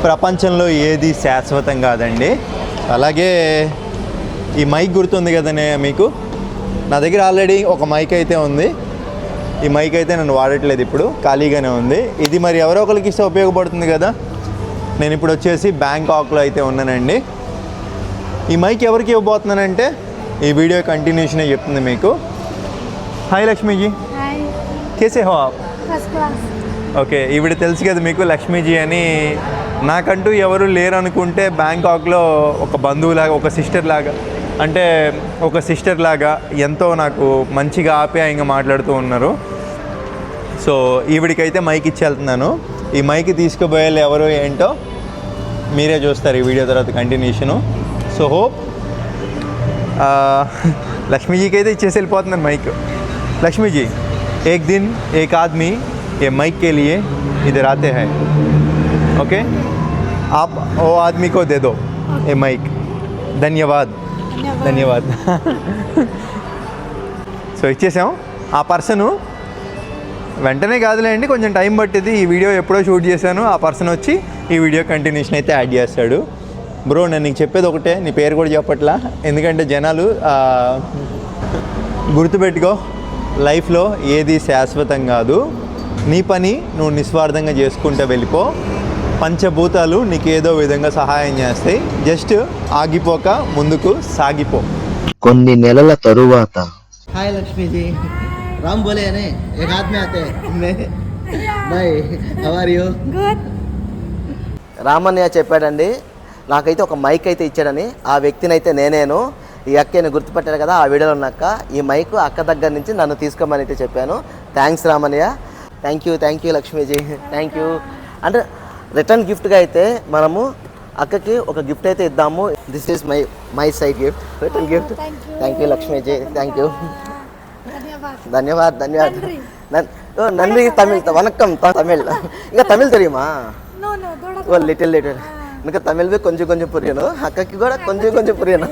ప్రపంచంలో ఏది శాశ్వతం కాదండి. అలాగే ఈ మైక్ గుర్తుంది కదనే మీకు, నా దగ్గర ఆల్రెడీ ఒక మైక్ అయితే ఉంది. ఈ మైక్ అయితే నేను వాడట్లేదు, ఇప్పుడు ఖాళీగానే ఉంది. ఇది మరి ఎవరో ఒకరికి ఇస్తే ఉపయోగపడుతుంది కదా. నేను ఇప్పుడు వచ్చేసి బ్యాంకాక్లో అయితే ఉన్నానండి. ఈ మైక్ ఎవరికి ఇవ్వబోతున్నానంటే ఈ వీడియో కంటిన్యూషన్ చెప్తుంది మీకు. హాయ్ లక్ష్మీజీ, కేసే హో ఆప్? ఓకే, ఈవిడ తెలుసు కదా మీకు, లక్ష్మీజీ అని. నాకంటూ ఎవరు లేరు అనుకుంటే బ్యాంకాక్లో ఒక బంధువులాగా, ఒక సిస్టర్ లాగా, అంటే ఒక సిస్టర్ లాగా ఎంతో నాకు మంచిగా ఆప్యాయంగా మాట్లాడుతూ ఉన్నారు. సో ఈవిడికైతే మైక్ ఇచ్చి వెళ్తున్నాను. ఈ మైక్ తీసుకుపోయేళ్ళు ఎవరు ఏంటో మీరే చూస్తారు ఈ వీడియో తర్వాత కంటిన్యూషను. సో హోప్ లక్ష్మీజీకి అయితే ఇచ్చేసి వెళ్ళిపోతున్నాను మైక్. లక్ష్మీజీ, एक दिन एक आदमी ये माइक के लिए इधर आते हैं, ओके? आप वो आदमी को दे दो ये माइक. धन्यवाद धन्यवाद. సో ఇచ్చేసాం. ఆ పర్సను వెంటనే కాదులేండి, కొంచెం టైం పట్టింది. ఈ వీడియో ఎప్పుడో షూట్ చేశాను. ఆ పర్సన్ వచ్చి ఈ వీడియో కంటిన్యూషన్ అయితే యాడ్ చేస్తాడు. బ్రో, నేను నీకు చెప్పేది ఒకటే, నీ పేరు కూడా చెప్పట్లా, ఎందుకంటే జనాలు గుర్తుపెట్టుకో, లైఫ్లో ఏది శాశ్వతం కాదు. నీ పని నువ్వు నిస్వార్థంగా చేసుకుంటూ వెళ్ళిపో. పంచభూతాలు నీకు ఏదో విధంగా సహాయం చేస్తాయి. జస్ట్ ఆగిపోక ముందుకు సాగిపో. కొన్ని నెలల తరువాత, हाय लक्ष्मी जी, राम बोले हैं ने एक हाथ में आते हैं. Bye, how are you? Good. Ramannayya చెప్పాడండి, నాకైతే ఒక మైక్ అయితే ఇచ్చాడని. ఆ వ్యక్తిని అయితే నేనేను. ఈ అక్కని గుర్తుపట్టాడు కదా ఆ వీడియోలో ఉన్నాక, ఈ మైక్ అక్క దగ్గర నుంచి నన్ను తీసుకోమని అయితే చెప్పాను. Thanks Ramannayya. Thank you Lakshmiji, thank you. అంటే రిటర్న్ గిఫ్ట్గా అయితే మనము అక్కకి ఒక గిఫ్ట్ అయితే ఇద్దాము. This is my side gift, return gift. Thank you Lakshmiji, thank you. ధన్యవాద్. నన్ను తమిళ్ వనక్కం తమిళ్. ఇంకా తమిళ్ తెలియమా? నో నో, లిటిల్ ఇంకా తమిళ్ కొంచెం పురియను, అక్కకి కూడా కొంచెం పురియను.